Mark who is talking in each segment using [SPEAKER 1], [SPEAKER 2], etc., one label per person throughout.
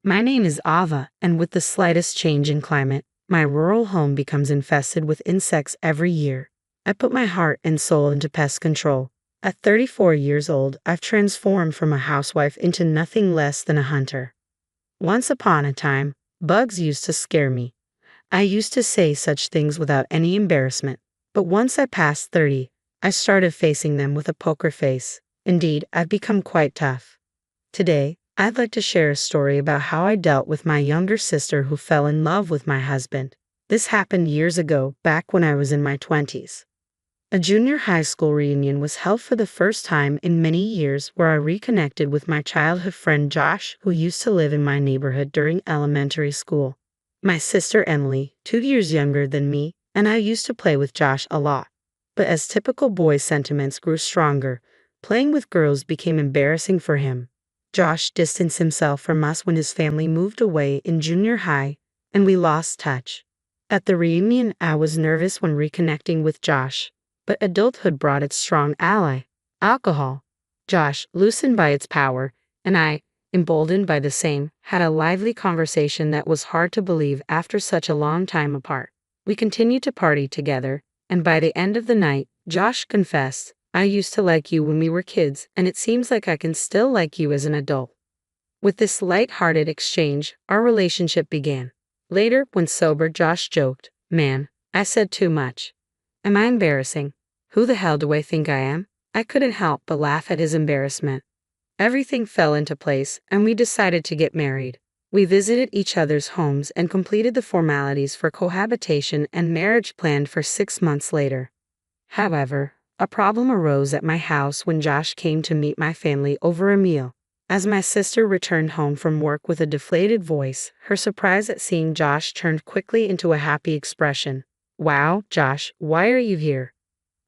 [SPEAKER 1] My name is Ava, and with the slightest change in climate, my rural home becomes infested with insects every year. I put my heart and soul into pest control. At 34 years old, I've transformed from a housewife into nothing less than a hunter. Once upon a time, bugs used to scare me. I used to say such things without any embarrassment. But once I passed 30, I started facing them with a poker face. Indeed, I've become quite tough. Today, I'd like to share a story about how I dealt with my younger sister who fell in love with my husband. This happened years ago, back when I was in my 20s. A junior high school reunion was held for the first time in many years, where I reconnected with my childhood friend Josh, who used to live in my neighborhood during elementary school. My sister Emily, 2 years younger than me, and I used to play with Josh a lot. But as typical boy sentiments grew stronger, playing with girls became embarrassing for him. Josh distanced himself from us when his family moved away in junior high, and we lost touch. At the reunion, I was nervous when reconnecting with Josh, but adulthood brought its strong ally, alcohol. Josh, loosened by its power, and I, emboldened by the same, had a lively conversation that was hard to believe after such a long time apart. We continued to party together, and by the end of the night, Josh confessed, "I used to like you when we were kids, and it seems like I can still like you as an adult." With this light-hearted exchange, our relationship began. Later, when sober, Josh joked, "Man, I said too much. Am I embarrassing? Who the hell do I think I am?" I couldn't help but laugh at his embarrassment. Everything fell into place, and we decided to get married. We visited each other's homes and completed the formalities for cohabitation and marriage planned for 6 months later. However, a problem arose at my house when Josh came to meet my family over a meal. As my sister returned home from work with a deflated voice, her surprise at seeing Josh turned quickly into a happy expression. "Wow, Josh, why are you here?"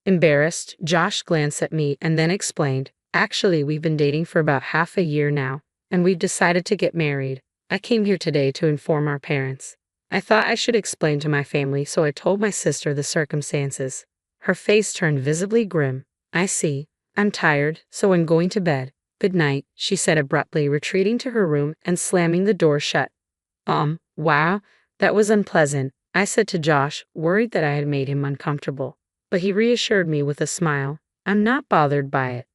[SPEAKER 1] Embarrassed, Josh glanced at me and then explained, "Actually, we've been dating for about half a year now, and we've decided to get married. I came here today to inform our parents." I thought I should explain to my family, so I told my sister the circumstances. Her face turned visibly grim. "I see. I'm tired, so I'm going to bed. Good night," she said abruptly, retreating to her room and slamming the door shut. Wow, that was unpleasant," I said to Josh, worried that I had made him uncomfortable. But he reassured me with a smile. "I'm not bothered by it."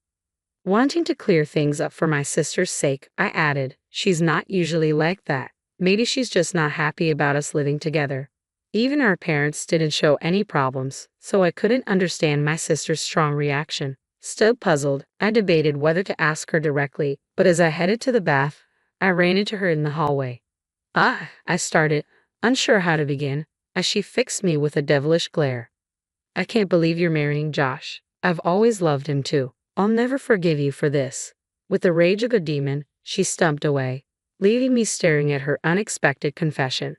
[SPEAKER 1] Wanting to clear things up for my sister's sake, I added, "She's not usually like that. Maybe she's just not happy about us living together." Even our parents didn't show any problems, so I couldn't understand my sister's strong reaction. Still puzzled, I debated whether to ask her directly, but as I headed to the bath, I ran into her in the hallway. I started, unsure how to begin, as she fixed me with a devilish glare. "I can't believe you're marrying Josh. I've always loved him too. I'll never forgive you for this." With the rage of a demon, she stumped away, leaving me staring at her unexpected confession.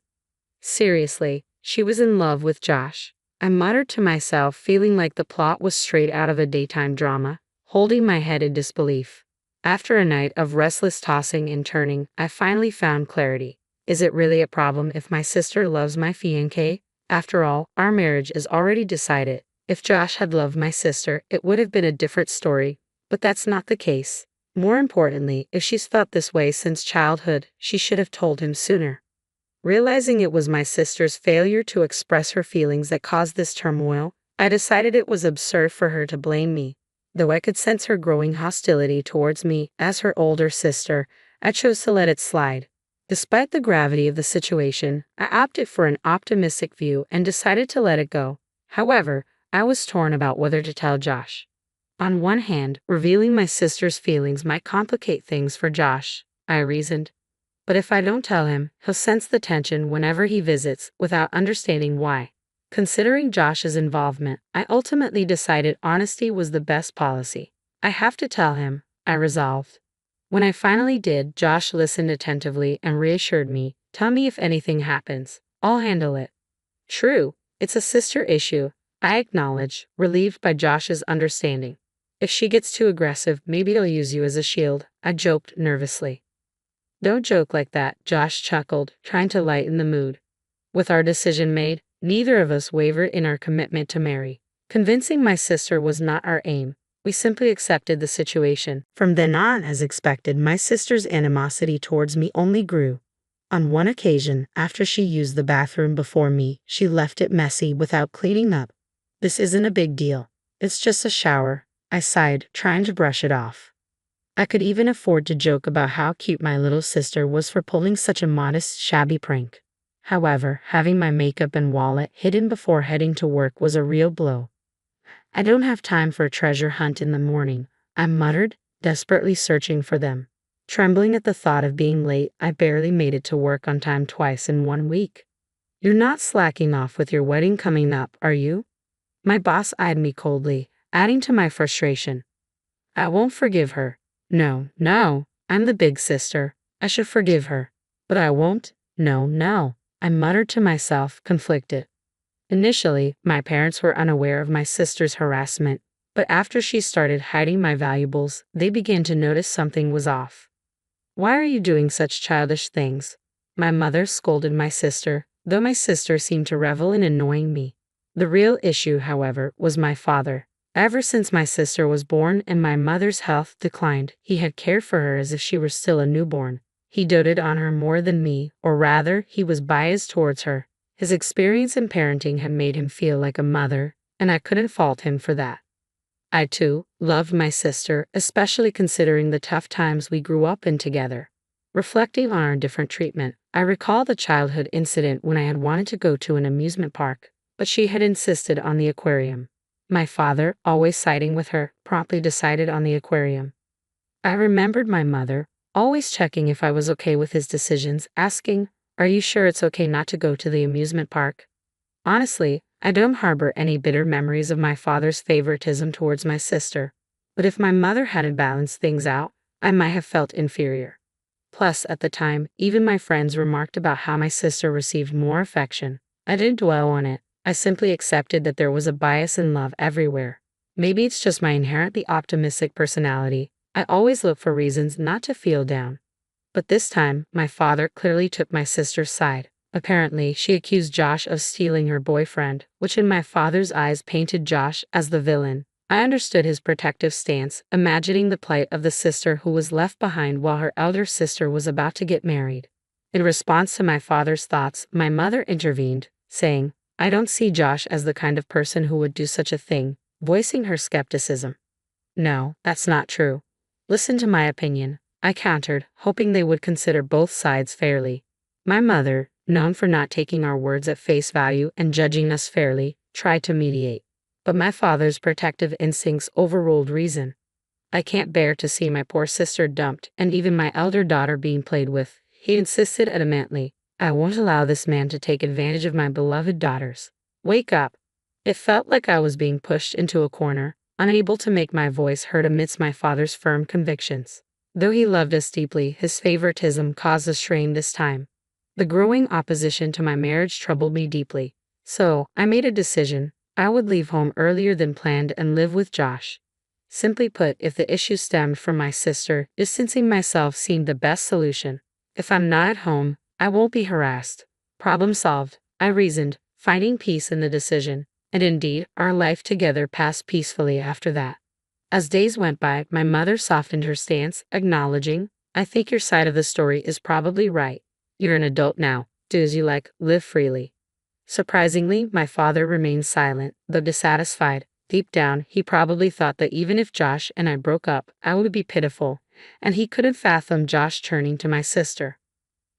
[SPEAKER 1] Seriously, she was in love with Josh. I muttered to myself, feeling like the plot was straight out of a daytime drama, holding my head in disbelief. After a night of restless tossing and turning, I finally found clarity. Is it really a problem if my sister loves my fiancé? After all, our marriage is already decided. If Josh had loved my sister, it would have been a different story. But that's not the case. More importantly, if she's felt this way since childhood, she should have told him sooner. Realizing it was my sister's failure to express her feelings that caused this turmoil, I decided it was absurd for her to blame me. Though I could sense her growing hostility towards me as her older sister, I chose to let it slide. Despite the gravity of the situation, I opted for an optimistic view and decided to let it go. However, I was torn about whether to tell Josh. On one hand, revealing my sister's feelings might complicate things for Josh, I reasoned. But if I don't tell him, he'll sense the tension whenever he visits without understanding why. Considering Josh's involvement, I ultimately decided honesty was the best policy. "I have to tell him," I resolved. When I finally did, Josh listened attentively and reassured me, "Tell me if anything happens. I'll handle it." "True, it's a sister issue," I acknowledged, relieved by Josh's understanding. "If she gets too aggressive, maybe I'll use you as a shield," I joked nervously. "Don't joke like that," Josh chuckled, trying to lighten the mood. With our decision made, neither of us wavered in our commitment to marry. Convincing my sister was not our aim. We simply accepted the situation. From then on, as expected, my sister's animosity towards me only grew. On one occasion, after she used the bathroom before me, she left it messy without cleaning up. This isn't a big deal. It's just a shower, I sighed, trying to brush it off. I could even afford to joke about how cute my little sister was for pulling such a modest, shabby prank. However, having my makeup and wallet hidden before heading to work was a real blow. I don't have time for a treasure hunt in the morning, I muttered, desperately searching for them. Trembling at the thought of being late, I barely made it to work on time twice in 1 week. You're not slacking off with your wedding coming up, are you? My boss eyed me coldly, adding to my frustration. I won't forgive her. No, I'm the big sister. I should forgive her. But I won't. No, I muttered to myself, conflicted. Initially, my parents were unaware of my sister's harassment, but after she started hiding my valuables, they began to notice something was off. Why are you doing such childish things? My mother scolded my sister, though my sister seemed to revel in annoying me. The real issue, however, was my father. Ever since my sister was born and my mother's health declined, he had cared for her as if she were still a newborn. He doted on her more than me, or rather, he was biased towards her. His experience in parenting had made him feel like a mother, and I couldn't fault him for that. I, too, loved my sister, especially considering the tough times we grew up in together. Reflecting on our different treatment, I recall the childhood incident when I had wanted to go to an amusement park, but she had insisted on the aquarium. My father, always siding with her, promptly decided on the aquarium. I remembered my mother, always checking if I was okay with his decisions, asking, "Are you sure it's okay not to go to the amusement park?" Honestly, I don't harbor any bitter memories of my father's favoritism towards my sister, but if my mother hadn't balanced things out, I might have felt inferior. Plus, at the time, even my friends remarked about how my sister received more affection. I didn't dwell on it. I simply accepted that there was a bias in love everywhere. Maybe it's just my inherently optimistic personality. I always look for reasons not to feel down. But this time, my father clearly took my sister's side. Apparently, she accused Josh of stealing her boyfriend, which in my father's eyes painted Josh as the villain. I understood his protective stance, imagining the plight of the sister who was left behind while her elder sister was about to get married. In response to my father's thoughts, my mother intervened, saying, "I don't see Josh as the kind of person who would do such a thing," voicing her skepticism. "No, that's not true. Listen to my opinion," I countered, hoping they would consider both sides fairly. My mother, known for not taking our words at face value and judging us fairly, tried to mediate. But my father's protective instincts overruled reason. I can't bear to see my poor sister dumped and even my elder daughter being played with, he insisted adamantly. I won't allow this man to take advantage of my beloved daughters. Wake up. It felt like I was being pushed into a corner, unable to make my voice heard amidst my father's firm convictions. Though he loved us deeply, his favoritism caused a strain this time. The growing opposition to my marriage troubled me deeply. So, I made a decision. I would leave home earlier than planned and live with Josh. Simply put, if the issue stemmed from my sister, distancing myself seemed the best solution. If I'm not at home, I won't be harassed. Problem solved, I reasoned, finding peace in the decision. And indeed, our life together passed peacefully after that. As days went by, my mother softened her stance, acknowledging, "I think your side of the story is probably right. You're an adult now. Do as you like, live freely." Surprisingly, my father remained silent, though dissatisfied. Deep down, he probably thought that even if Josh and I broke up, I would be pitiful, and he couldn't fathom Josh turning to my sister.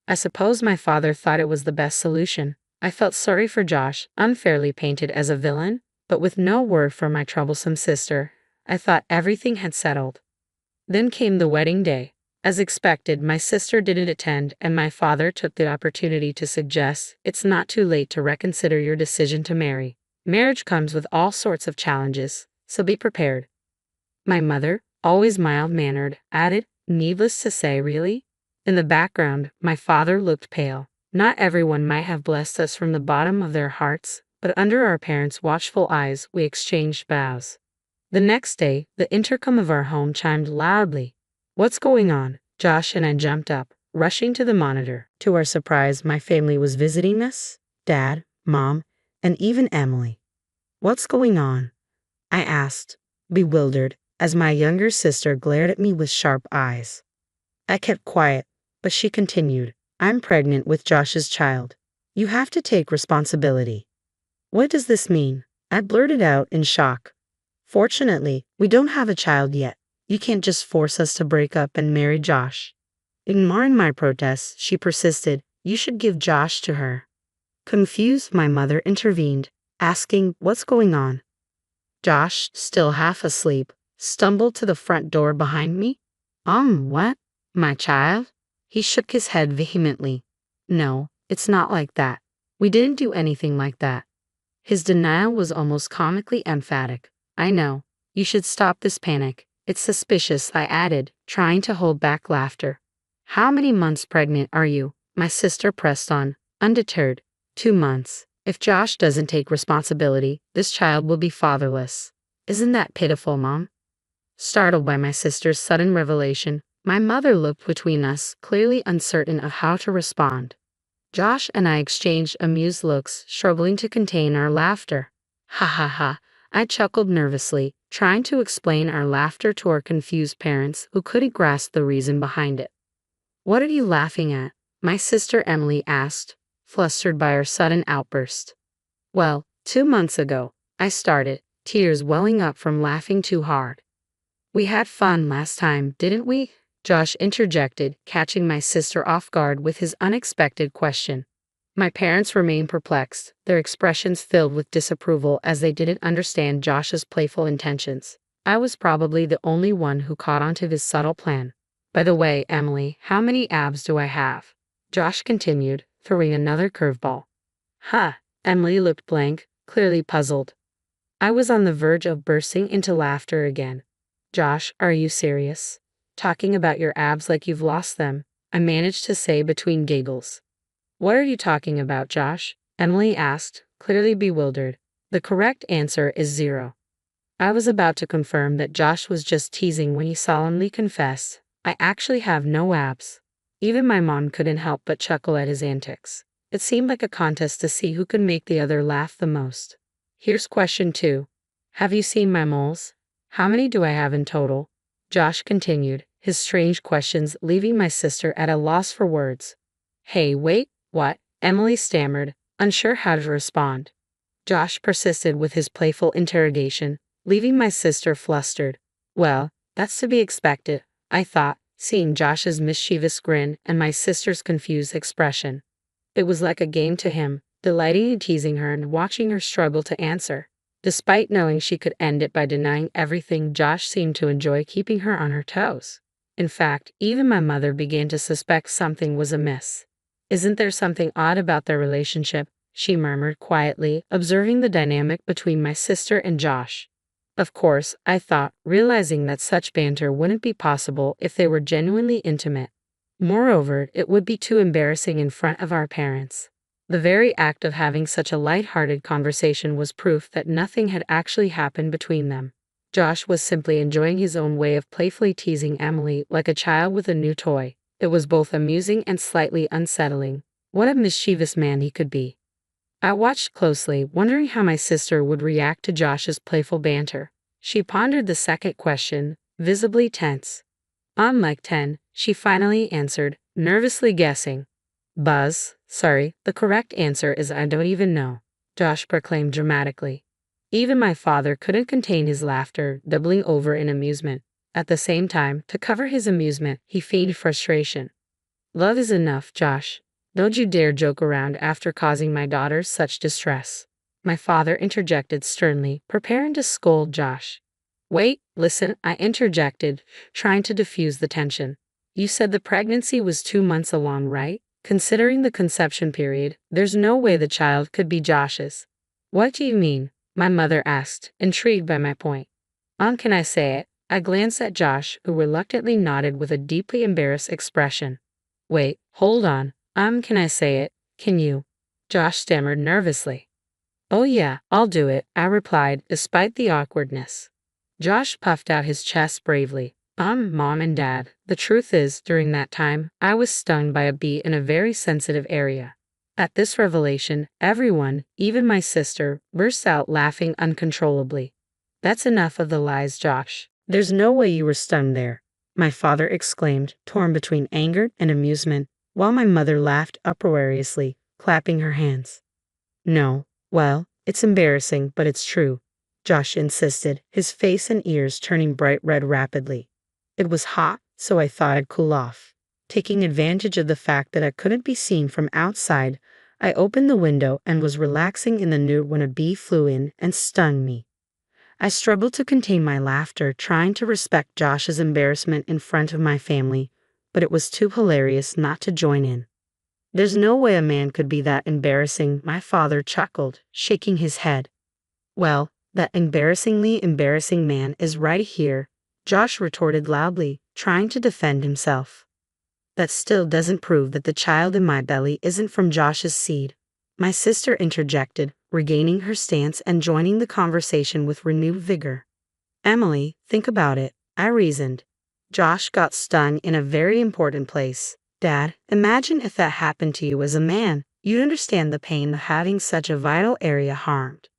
[SPEAKER 1] I suppose my father thought it was the best solution. I felt sorry for Josh, unfairly painted as a villain, but with no word from my troublesome sister, I thought everything had settled. Then came the wedding day. As expected, my sister didn't attend, and my father took the opportunity to suggest, "It's not too late to reconsider your decision to marry. Marriage comes with all sorts of challenges, so be prepared." My mother, always mild-mannered, added, "Needless to say, really?" In the background, my father looked pale. Not everyone might have blessed us from the bottom of their hearts, but under our parents' watchful eyes, we exchanged vows. The next day, the intercom of our home chimed loudly. "What's going on?" Josh and I jumped up, rushing to the monitor. To our surprise, my family was visiting us, Dad, Mom, and even Emily. "What's going on?" I asked, bewildered, as my younger sister glared at me with sharp eyes. I kept quiet, but she continued, I'm pregnant with Josh's child. You have to take responsibility. What does this mean? I blurted out in shock. Fortunately, we don't have a child yet. You can't just force us to break up and marry Josh. Ignoring my protests, she persisted, you should give Josh to her. Confused, my mother intervened, asking, what's going on? Josh, still half asleep, stumbled to the front door behind me. What? My child? He shook his head vehemently. No, it's not like that. We didn't do anything like that. His denial was almost comically emphatic. I know. You should stop this panic. It's suspicious, I added, trying to hold back laughter. How many months pregnant are you? My sister pressed on, undeterred. 2 months. If Josh doesn't take responsibility, this child will be fatherless. Isn't that pitiful, Mom? Startled by my sister's sudden revelation, my mother looked between us, clearly uncertain of how to respond. Josh and I exchanged amused looks, struggling to contain our laughter. Ha ha ha, I chuckled nervously, trying to explain our laughter to our confused parents who couldn't grasp the reason behind it. What are you laughing at? My sister Emily asked, flustered by our sudden outburst. Well, 2 months ago, I started, tears welling up from laughing too hard. We had fun last time, didn't we? Josh interjected, catching my sister off guard with his unexpected question. My parents remained perplexed, their expressions filled with disapproval as they didn't understand Josh's playful intentions. I was probably the only one who caught on to his subtle plan. By the way, Emily, how many abs do I have? Josh continued, throwing another curveball. Emily looked blank, clearly puzzled. I was on the verge of bursting into laughter again. Josh, are you serious? Talking about your abs like you've lost them, I managed to say between giggles. What are you talking about, Josh? Emily asked, clearly bewildered. The correct answer is 0. I was about to confirm that Josh was just teasing when he solemnly confessed, I actually have no abs. Even my mom couldn't help but chuckle at his antics. It seemed like a contest to see who could make the other laugh the most. Here's question 2. Have you seen my moles? How many do I have in total? Josh continued, his strange questions leaving my sister at a loss for words. Hey, wait, what? Emily stammered, unsure how to respond. Josh persisted with his playful interrogation, leaving my sister flustered. Well, that's to be expected, I thought, seeing Josh's mischievous grin and my sister's confused expression. It was like a game to him, delighting in teasing her and watching her struggle to answer. Despite knowing she could end it by denying everything, Josh seemed to enjoy keeping her on her toes. In fact, even my mother began to suspect something was amiss. Isn't there something odd about their relationship? She murmured quietly, observing the dynamic between my sister and Josh. Of course, I thought, realizing that such banter wouldn't be possible if they were genuinely intimate. Moreover, it would be too embarrassing in front of our parents. The very act of having such a light-hearted conversation was proof that nothing had actually happened between them. Josh was simply enjoying his own way of playfully teasing Emily like a child with a new toy. It was both amusing and slightly unsettling. What a mischievous man he could be. I watched closely, wondering how my sister would react to Josh's playful banter. She pondered the second question, visibly tense. On like 10, she finally answered, nervously guessing. Buzz, sorry, the correct answer is I don't even know, Josh proclaimed dramatically. Even my father couldn't contain his laughter, doubling over in amusement. At the same time, to cover his amusement, he feigned frustration. Love is enough, Josh. Don't you dare joke around after causing my daughter such distress. My father interjected sternly, preparing to scold Josh. Wait, listen, I interjected, trying to diffuse the tension. You said the pregnancy was 2 months along, right? Considering the conception period, there's no way the child could be Josh's. What do you mean? My mother asked, intrigued by my point. Can I say it? I glanced at Josh, who reluctantly nodded with a deeply embarrassed expression. Wait, hold on. Can I say it? Can you? Josh stammered nervously. Oh yeah, I'll do it, I replied, despite the awkwardness. Josh puffed out his chest bravely. Mom and Dad, the truth is, during that time, I was stung by a bee in a very sensitive area. At this revelation, everyone, even my sister, burst out laughing uncontrollably. That's enough of the lies, Josh. There's no way you were stung there, my father exclaimed, torn between anger and amusement. while my mother laughed uproariously, clapping her hands. No, well, it's embarrassing, but it's true, Josh insisted, his face and ears turning bright red rapidly. It was hot, so I thought I'd cool off. Taking advantage of the fact that I couldn't be seen from outside, I opened the window and was relaxing in the nude when a bee flew in and stung me. I struggled to contain my laughter, trying to respect Josh's embarrassment in front of my family, but it was too hilarious not to join in. There's no way a man could be that embarrassing, my father chuckled, shaking his head. Well, that embarrassingly embarrassing man is right here, Josh retorted loudly, trying to defend himself. That still doesn't prove that the child in my belly isn't from Josh's seed, my sister interjected, regaining her stance and joining the conversation with renewed vigor. Emily, think about it, I reasoned. Josh got stung in a very important place. Dad, imagine if that happened to you as a man. You'd understand the pain of having such a vital area harmed.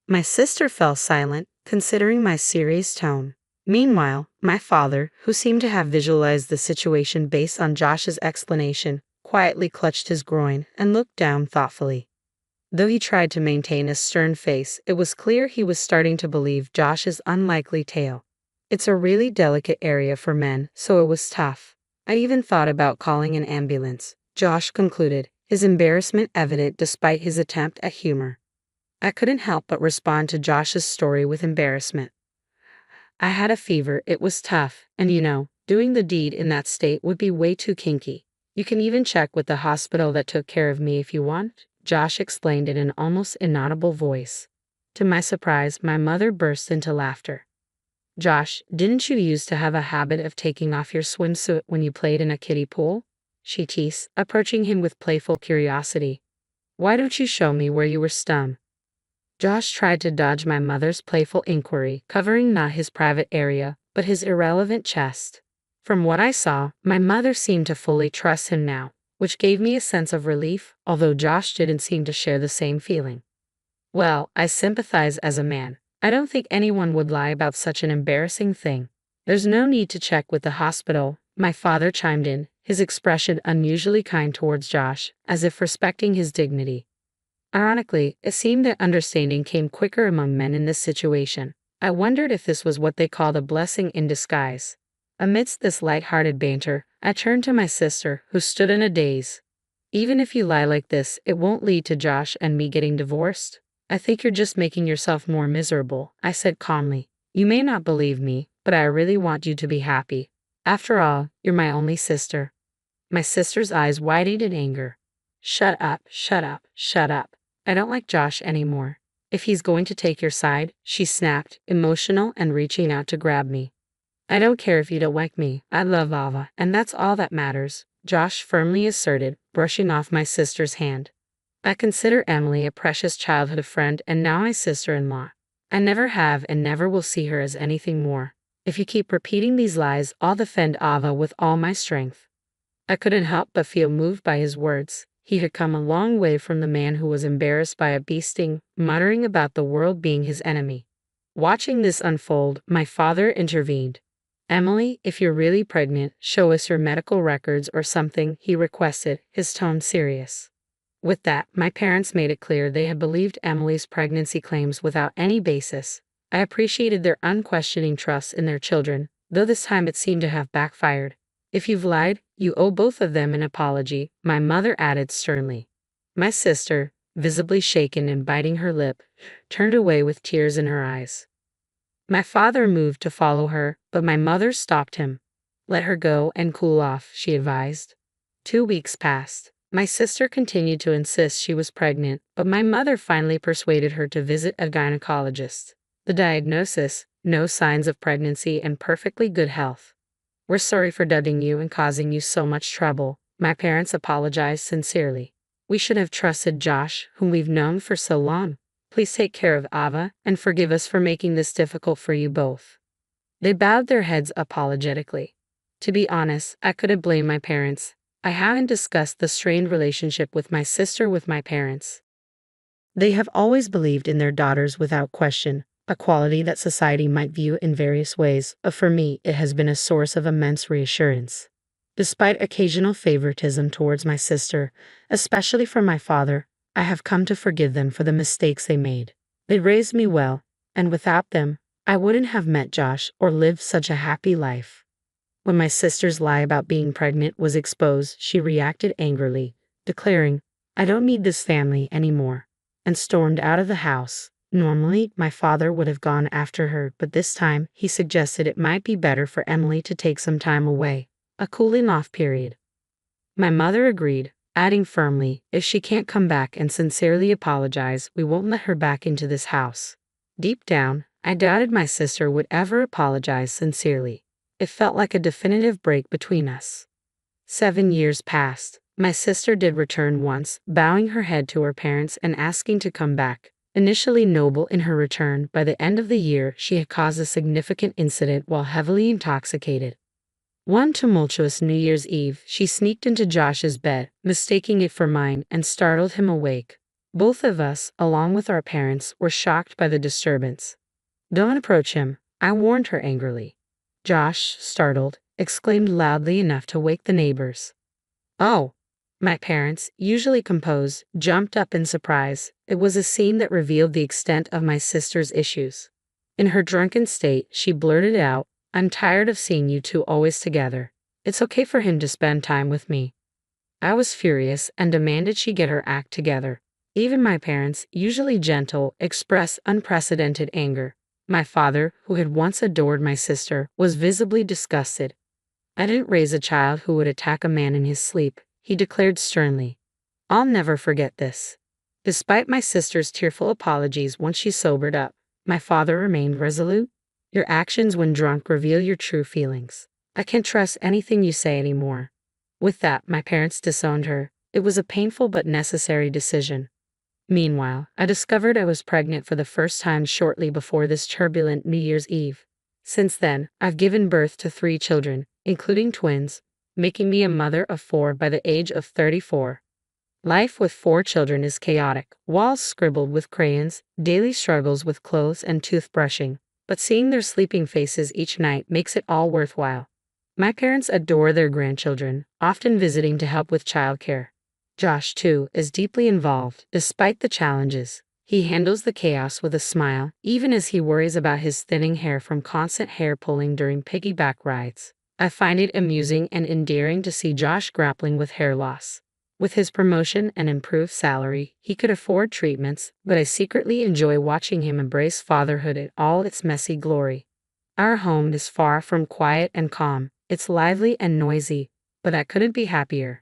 [SPEAKER 1] My sister fell silent, considering my serious tone. Meanwhile, my father, who seemed to have visualized the situation based on Josh's explanation, quietly clutched his groin and looked down thoughtfully. Though he tried to maintain a stern face, it was clear he was starting to believe Josh's unlikely tale. It's a really delicate area for men, so it was tough. I even thought about calling an ambulance, Josh concluded, his embarrassment evident despite his attempt at humor. I couldn't help but respond to Josh's story with embarrassment. I had a fever, it was tough, and doing the deed in that state would be way too kinky. You can even check with the hospital that took care of me if you want, Josh explained in an almost inaudible voice. To my surprise, my mother burst into laughter. Josh, didn't you used to have a habit of taking off your swimsuit when you played in a kiddie pool? She teased, approaching him with playful curiosity. Why don't you show me where you were stung? Josh tried to dodge my mother's playful inquiry, covering not his private area, but his irrelevant chest. From what I saw, my mother seemed to fully trust him now, which gave me a sense of relief, although Josh didn't seem to share the same feeling. Well, I sympathize as a man. I don't think anyone would lie about such an embarrassing thing. There's no need to check with the hospital, my father chimed in, his expression unusually kind towards Josh, as if respecting his dignity. Ironically, it seemed that understanding came quicker among men in this situation. I wondered if this was what they called a blessing in disguise. Amidst this light-hearted banter, I turned to my sister, who stood in a daze. Even if you lie like this, it won't lead to Josh and me getting divorced. I think you're just making yourself more miserable, I said calmly. You may not believe me, but I really want you to be happy. After all, you're my only sister. My sister's eyes widened in anger. Shut up, shut up, shut up. I don't like Josh anymore. If he's going to take your side, she snapped, emotional and reaching out to grab me. I don't care if you don't like me. I love Ava, and that's all that matters, Josh firmly asserted, brushing off my sister's hand. I consider Emily a precious childhood friend and now my sister-in-law. I never have and never will see her as anything more. If you keep repeating these lies, I'll defend Ava with all my strength. I couldn't help but feel moved by his words. He had come a long way from the man who was embarrassed by a bee sting, muttering about the world being his enemy. Watching this unfold, my father intervened. Emily, if you're really pregnant, show us your medical records or something, he requested, his tone serious. With that, my parents made it clear they had believed Emily's pregnancy claims without any basis. I appreciated their unquestioning trust in their children, though this time it seemed to have backfired. If you've lied, you owe both of them an apology, my mother added sternly. My sister, visibly shaken and biting her lip, turned away with tears in her eyes. My father moved to follow her, but my mother stopped him. Let her go and cool off, she advised. 2 weeks passed. My sister continued to insist she was pregnant, but my mother finally persuaded her to visit a gynecologist. The diagnosis: no signs of pregnancy and perfectly good health. We're sorry for dubbing you and causing you so much trouble, my parents apologized sincerely. We should have trusted Josh, whom we've known for so long. Please take care of Ava, and forgive us for making this difficult for you both. They bowed their heads apologetically. To be honest, I couldn't blame my parents. I haven't discussed the strained relationship with my sister with my parents. They have always believed in their daughters without question, a quality that society might view in various ways, but for me it has been a source of immense reassurance. Despite occasional favoritism towards my sister, especially from my father, I have come to forgive them for the mistakes they made. They raised me well, and without them, I wouldn't have met Josh or lived such a happy life. When my sister's lie about being pregnant was exposed, she reacted angrily, declaring, "I don't need this family anymore," and stormed out of the house. Normally, my father would have gone after her, but this time he suggested it might be better for Emily to take some time away, a cooling off period. My mother agreed, adding firmly, "If she can't come back and sincerely apologize, we won't let her back into this house." Deep down, I doubted my sister would ever apologize sincerely. It felt like a definitive break between us. 7 years passed. My sister did return once, bowing her head to her parents and asking to come back. Initially noble in her return, by the end of the year she had caused a significant incident while heavily intoxicated. One tumultuous New Year's Eve, she sneaked into Josh's bed, mistaking it for mine, and startled him awake. Both of us, along with our parents, were shocked by the disturbance. "Don't approach him," I warned her angrily. Josh, startled, exclaimed loudly enough to wake the neighbors. "Oh!" My parents, usually composed, jumped up in surprise. It was a scene that revealed the extent of my sister's issues. In her drunken state, she blurted out, "I'm tired of seeing you two always together. It's okay for him to spend time with me." I was furious and demanded she get her act together. Even my parents, usually gentle, expressed unprecedented anger. My father, who had once adored my sister, was visibly disgusted. "I didn't raise a child who would attack a man in his sleep," he declared sternly. "I'll never forget this." Despite my sister's tearful apologies once she sobered up, my father remained resolute. "Your actions when drunk reveal your true feelings. I can't trust anything you say anymore." With that, my parents disowned her. It was a painful but necessary decision. Meanwhile, I discovered I was pregnant for the first time shortly before this turbulent New Year's Eve. Since then, I've given birth to 3 children, including twins, making me a mother of 4 by the age of 34. Life with 4 children is chaotic, walls scribbled with crayons, daily struggles with clothes and toothbrushing, but seeing their sleeping faces each night makes it all worthwhile. My parents adore their grandchildren, often visiting to help with childcare. Josh, too, is deeply involved, despite the challenges. He handles the chaos with a smile, even as he worries about his thinning hair from constant hair pulling during piggyback rides. I find it amusing and endearing to see Josh grappling with hair loss. With his promotion and improved salary, he could afford treatments, but I secretly enjoy watching him embrace fatherhood in all its messy glory. Our home is far from quiet and calm. It's lively and noisy, but I couldn't be happier.